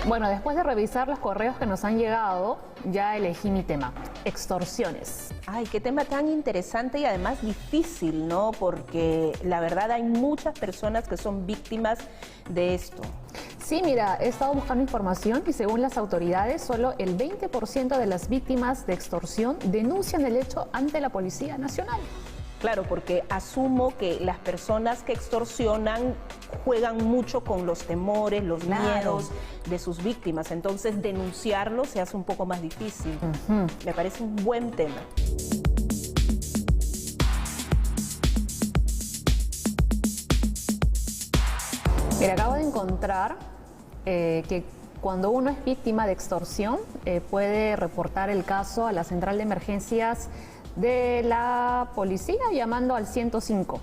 Bueno, después de revisar los correos que nos han llegado, ya elegí mi tema, extorsiones. Ay, qué tema tan interesante y además difícil, ¿no? Porque la verdad hay muchas personas que son víctimas de esto. Sí, mira, he estado buscando información y según las autoridades, solo el 20% de las víctimas de extorsión denuncian el hecho ante la Policía Nacional. Claro, porque asumo que las personas que extorsionan juegan mucho con los temores, los miedos de sus víctimas. Entonces, denunciarlo se hace un poco más difícil. Me parece un buen tema. Mira, acabo de encontrar que cuando uno es víctima de extorsión, puede reportar el caso a la central de emergencias de la policía llamando al 105.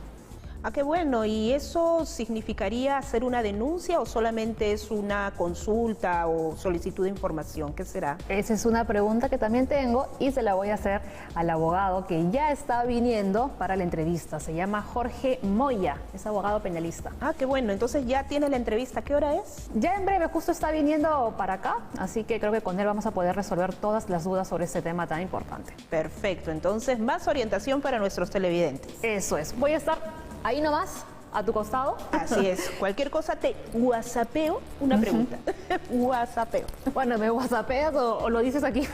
Ah, qué bueno. ¿Y eso significaría hacer una denuncia o solamente es una consulta o solicitud de información? ¿Qué será? Esa es una pregunta que también tengo y se la voy a hacer al abogado que ya está viniendo para la entrevista. Se llama Jorge Moya, es abogado penalista. Ah, qué bueno. Entonces ya tiene la entrevista. ¿Qué hora es? Ya en breve, justo está viniendo para acá, así que creo que con él vamos a poder resolver todas las dudas sobre este tema tan importante. Perfecto. Entonces, más orientación para nuestros televidentes. Eso es. Voy a estar ahí nomás, a tu costado. Así es. Cualquier cosa te whatsappeo una pregunta. Whatsappeo. Bueno, ¿me whatsappeas o lo dices aquí?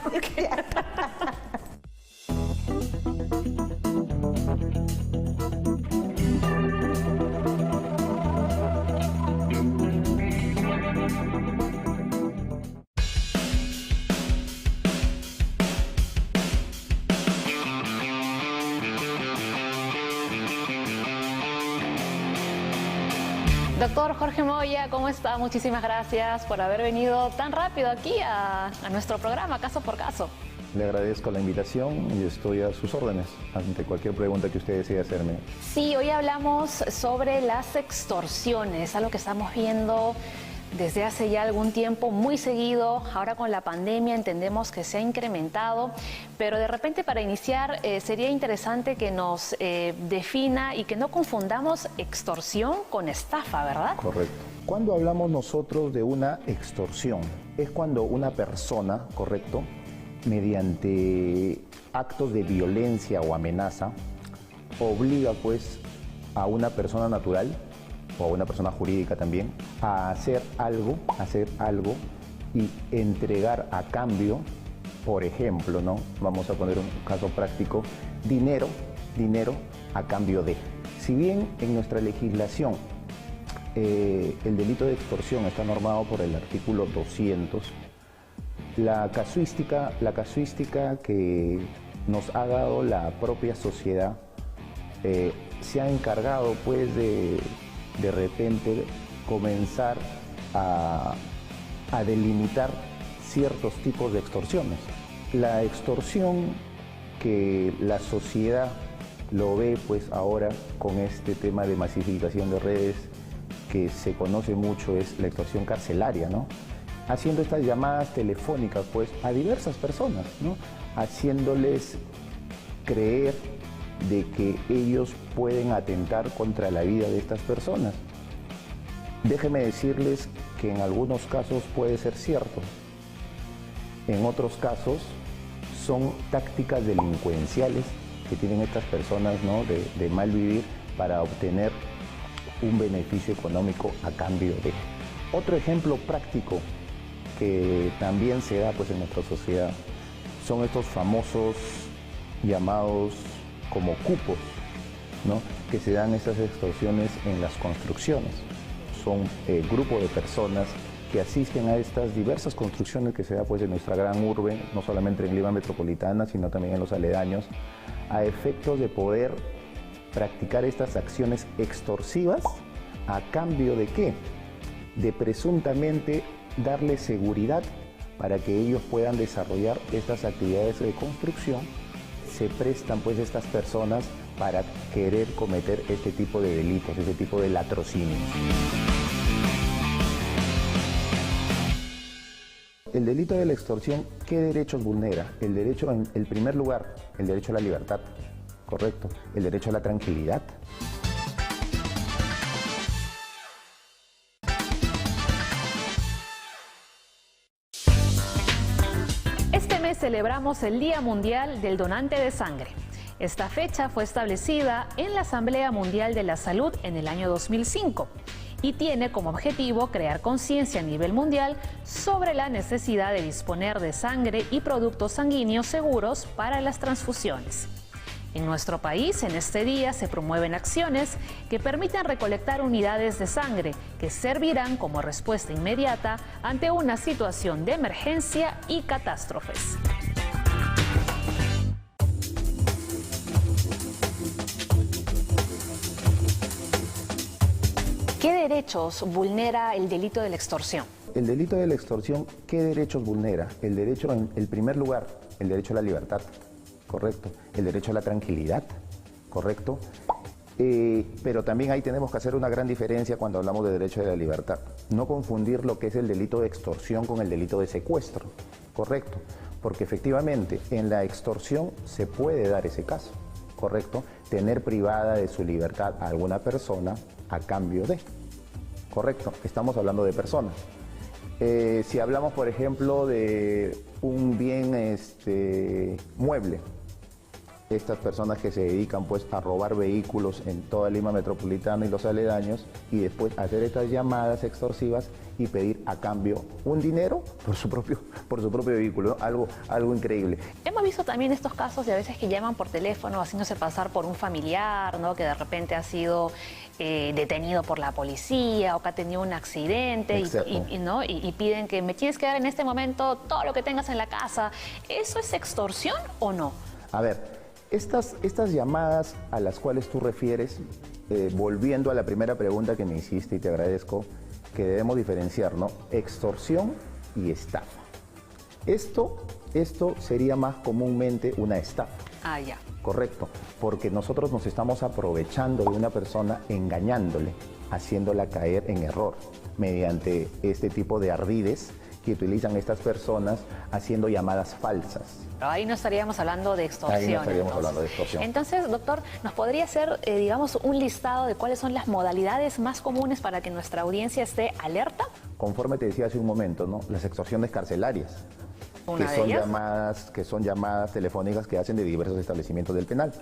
Doctor Jorge Moya, ¿cómo está? Muchísimas gracias por haber venido tan rápido aquí a nuestro programa, Caso por Caso. Le agradezco la invitación y estoy a sus órdenes ante cualquier pregunta que usted desee hacerme. Sí, hoy hablamos sobre las extorsiones, algo que estamos viendo desde hace ya algún tiempo muy seguido. Ahora con la pandemia entendemos que se ha incrementado, pero de repente para iniciar sería interesante que nos defina y que no confundamos extorsión con estafa, ¿verdad? Correcto. Cuando hablamos nosotros de una extorsión, es cuando una persona, correcto, mediante actos de violencia o amenaza, obliga pues a una persona natural o a una persona jurídica también, a hacer algo y entregar a cambio, por ejemplo, ¿no? Vamos a poner un caso práctico, dinero a cambio de. Si bien en nuestra legislación el delito de extorsión está normado por el artículo 200, la casuística que nos ha dado la propia sociedad se ha encargado pues de repente comenzar a delimitar ciertos tipos de extorsiones. La extorsión que la sociedad lo ve pues ahora con este tema de masificación de redes que se conoce mucho es la extorsión carcelaria, ¿no? Haciendo estas llamadas telefónicas pues a diversas personas, ¿no? Haciéndoles creer de que ellos pueden atentar contra la vida de estas personas. Déjenme decirles que en algunos casos puede ser cierto. En otros casos son tácticas delincuenciales que tienen estas personas, ¿no? de mal vivir para obtener un beneficio económico a cambio de. Otro ejemplo práctico que también se da pues en nuestra sociedad son estos famosos llamados como cupos, ¿no? Que se dan estas extorsiones en las construcciones. Son grupos de personas que asisten a estas diversas construcciones que se da pues en nuestra gran urbe, no solamente en Lima metropolitana, sino también en los aledaños, a efectos de poder practicar estas acciones extorsivas a cambio de ¿qué? De presuntamente darle seguridad para que ellos puedan desarrollar estas actividades de construcción. Se prestan pues estas personas para querer cometer este tipo de delitos, este tipo de latrocinios. El delito de la extorsión, ¿qué derechos vulnera? El derecho, en el primer lugar, el derecho a la libertad, correcto, el derecho a la tranquilidad. celebramos el Día Mundial del Donante de Sangre. Esta fecha fue establecida en la Asamblea Mundial de la Salud en el año 2005 y tiene como objetivo crear conciencia a nivel mundial sobre la necesidad de disponer de sangre y productos sanguíneos seguros para las transfusiones. En nuestro país, en este día se promueven acciones que permitan recolectar unidades de sangre que servirán como respuesta inmediata ante una situación de emergencia y catástrofes. ¿Qué derechos vulnera el delito de la extorsión? El delito de la extorsión, ¿qué derechos vulnera? El derecho, en el primer lugar, el derecho a la libertad. Correcto, el derecho a la tranquilidad, correcto, pero también ahí tenemos que hacer una gran diferencia cuando hablamos de derecho a la libertad. No confundir lo que es el delito de extorsión con el delito de secuestro, correcto, porque efectivamente en la extorsión se puede dar ese caso, correcto, tener privada de su libertad a alguna persona a cambio de, correcto, estamos hablando de personas. Si hablamos, por ejemplo, de un bien mueble, estas personas que se dedican pues a robar vehículos en toda Lima metropolitana y los aledaños y después hacer estas llamadas extorsivas y pedir a cambio un dinero por su propio vehículo, ¿no? Algo increíble. Hemos visto también estos casos de a veces que llaman por teléfono haciéndose pasar por un familiar, ¿no? Que de repente ha sido detenido por la policía o que ha tenido un accidente y piden que me tienes que dar en este momento todo lo que tengas en la casa. ¿Eso es extorsión o no? A ver, estas llamadas a las cuales tú refieres, volviendo a la primera pregunta que me hiciste y te agradezco, que debemos diferenciar, ¿no? Extorsión y estafa. Esto sería más comúnmente una estafa. Ah, ya. Correcto, porque nosotros nos estamos aprovechando de una persona, engañándole, haciéndola caer en error, mediante este tipo de ardides que utilizan estas personas haciendo llamadas falsas. Ahí no estaríamos hablando de extorsión. Ahí no estaríamos hablando de extorsión. Entonces, doctor, ¿nos podría hacer, digamos, un listado de cuáles son las modalidades más comunes para que nuestra audiencia esté alerta? Conforme te decía hace un momento, ¿no? Las extorsiones carcelarias, que son llamadas telefónicas que hacen de diversos establecimientos del penal.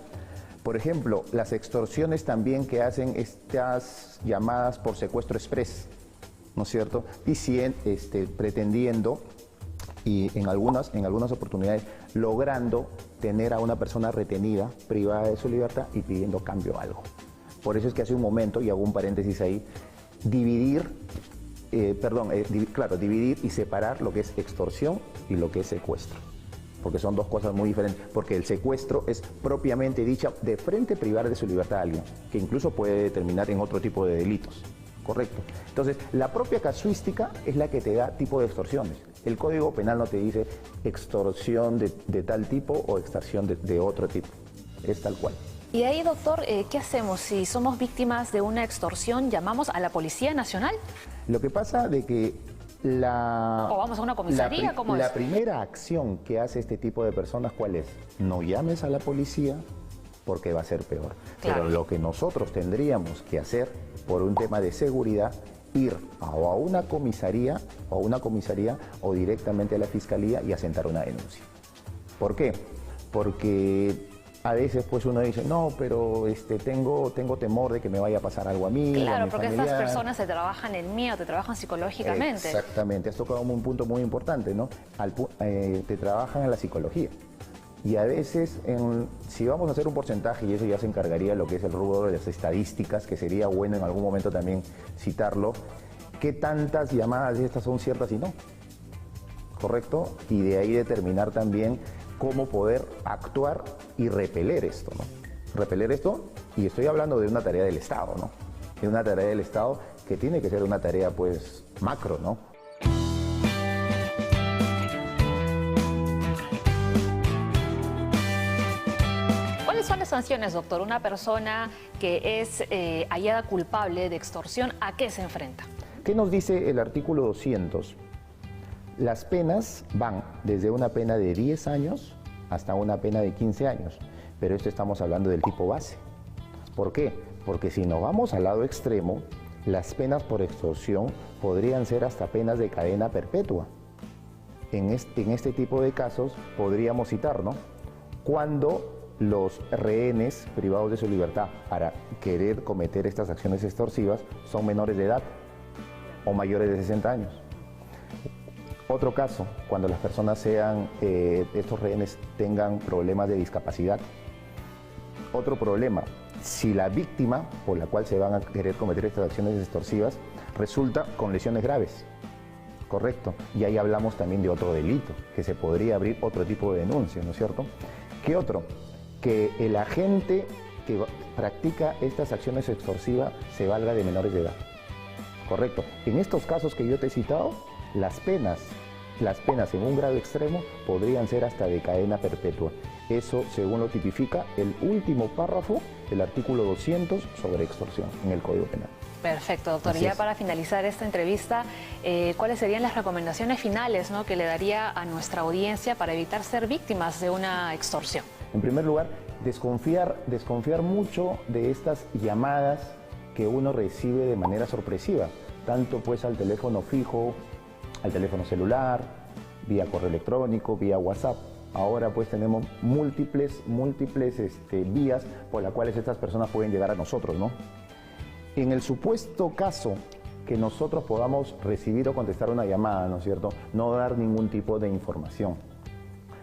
Por ejemplo, las extorsiones también que hacen estas llamadas por secuestro express, ¿no es cierto? Y pretendiendo y en algunas oportunidades logrando tener a una persona retenida, privada de su libertad y pidiendo cambio algo. Por eso es que hace un momento, y hago un paréntesis ahí, dividir y separar lo que es extorsión y lo que es secuestro. Porque son dos cosas muy diferentes. Porque el secuestro es propiamente dicha de frente privar de su libertad a alguien, que incluso puede terminar en otro tipo de delitos. Correcto. Entonces, la propia casuística es la que te da tipo de extorsiones. El Código Penal no te dice extorsión de tal tipo o extorsión de otro tipo. Es tal cual. Y ahí, doctor, ¿qué hacemos? Si somos víctimas de una extorsión, ¿llamamos a la Policía Nacional? Lo que pasa de que ¿O vamos a una comisaría? ¿Cómo es? La primera acción que hace este tipo de personas, ¿cuál es? No llames a la policía porque va a ser peor. Claro. Pero lo que nosotros tendríamos que hacer por un tema de seguridad, ir a una comisaría o directamente a la fiscalía y asentar una denuncia. ¿Por qué? Porque a veces pues uno dice, no, pero tengo temor de que me vaya a pasar algo a mí. Claro, a mi porque familiar. estas personas te trabajan el miedo, te trabajan psicológicamente. Exactamente, has tocado un punto muy importante, ¿no? Te trabajan en la psicología. Y a veces, si vamos a hacer un porcentaje, y eso ya se encargaría de lo que es el rubro de las estadísticas, que sería bueno en algún momento también citarlo, ¿qué tantas llamadas de estas son ciertas y no? ¿Correcto? Y de ahí determinar también cómo poder actuar y repeler esto, ¿no? Repeler esto, y estoy hablando de una tarea del Estado, ¿no? De una tarea del Estado que tiene que ser una tarea, pues, macro, ¿no? ¿Cuáles son las sanciones, doctor? Una persona que es hallada culpable de extorsión, ¿a qué se enfrenta? ¿Qué nos dice el artículo 200? Las penas van desde una pena de 10 años hasta una pena de 15 años, pero esto estamos hablando del tipo base. ¿Por qué? Porque si nos vamos al lado extremo, las penas por extorsión podrían ser hasta penas de cadena perpetua. en este tipo de casos podríamos citar, ¿no? Cuando los rehenes privados de su libertad para querer cometer estas acciones extorsivas son menores de edad o mayores de 60 años. Otro caso, cuando las personas estos rehenes tengan problemas de discapacidad. Otro problema, si la víctima por la cual se van a querer cometer estas acciones extorsivas resulta con lesiones graves. Correcto. Y ahí hablamos también de otro delito, que se podría abrir otro tipo de denuncia, ¿no es cierto? ¿Qué otro? Que el agente que practica estas acciones extorsivas se valga de menores de edad. Correcto. En estos casos que yo te he citado, las penas en un grado extremo podrían ser hasta de cadena perpetua. Eso según lo tipifica el último párrafo del artículo 200 sobre extorsión en el Código Penal. Perfecto, doctor. Así Ya es. para finalizar esta entrevista, ¿cuáles serían las recomendaciones finales, ¿no?, que le daría a nuestra audiencia para evitar ser víctimas de una extorsión? En primer lugar, desconfiar mucho de estas llamadas que uno recibe de manera sorpresiva, tanto pues al teléfono fijo, al teléfono celular, vía correo electrónico, vía WhatsApp. Ahora pues tenemos múltiples vías por las cuales estas personas pueden llegar a nosotros, ¿no? En el supuesto caso que nosotros podamos recibir o contestar una llamada, ¿no es cierto?, no dar ningún tipo de información.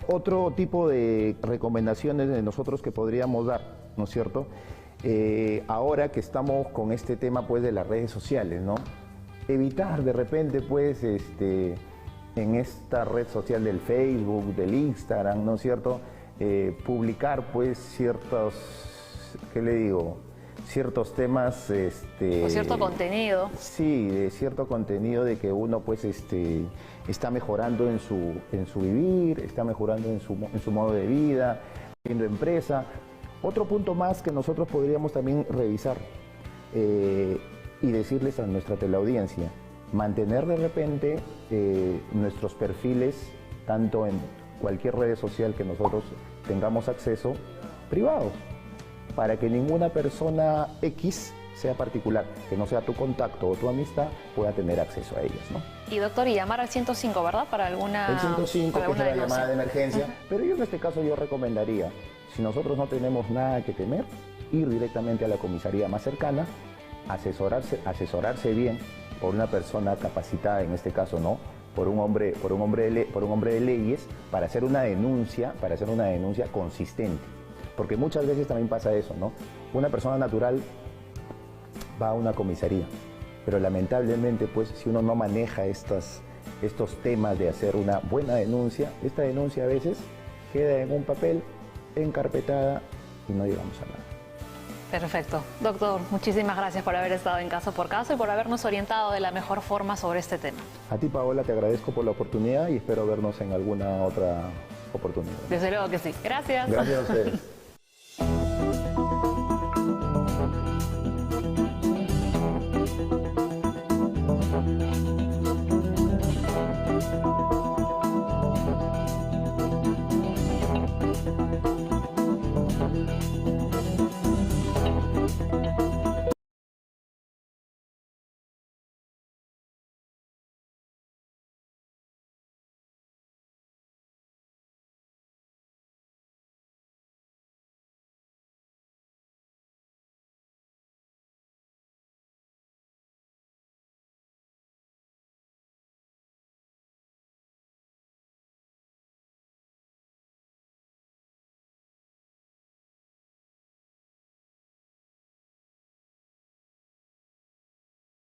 Otro tipo de recomendaciones de nosotros que podríamos dar, ¿no es cierto?, ahora que estamos con este tema pues de las redes sociales, ¿no?, evitar de repente pues en esta red social del Facebook, del Instagram, ¿no es cierto?, publicar pues ciertos, ¿qué le digo?, ciertos temas... O cierto contenido. Sí, de cierto contenido de que uno pues está mejorando en su vivir, está mejorando en su modo de vida, haciendo empresa. Otro punto más que nosotros podríamos también revisar y decirles a nuestra teleaudiencia, mantener de repente nuestros perfiles, tanto en cualquier red social que nosotros tengamos acceso, privados, para que ninguna persona X sea particular, que no sea tu contacto o tu amistad, pueda tener acceso a ellas, ¿no? Y doctor, y llamar al 105, ¿verdad? Para alguna... El 105, para que es alguna la denuncia. llamada de emergencia, pero yo en este caso yo recomendaría, si nosotros no tenemos nada que temer, ir directamente a la comisaría más cercana, asesorarse bien por una persona capacitada, en este caso, ¿no?, por un hombre de leyes, para hacer una denuncia consistente. Porque muchas veces también pasa eso, ¿no? Una persona natural va a una comisaría, pero lamentablemente, pues, si uno no maneja estos temas de hacer una buena denuncia, esta denuncia a veces queda en un papel, encarpetada, y no llegamos a nada. Perfecto. Doctor, muchísimas gracias por haber estado en Caso por Caso y por habernos orientado de la mejor forma sobre este tema. A ti, Paola, te agradezco por la oportunidad y espero vernos en alguna otra oportunidad. Desde luego que sí. Gracias. Gracias a ustedes.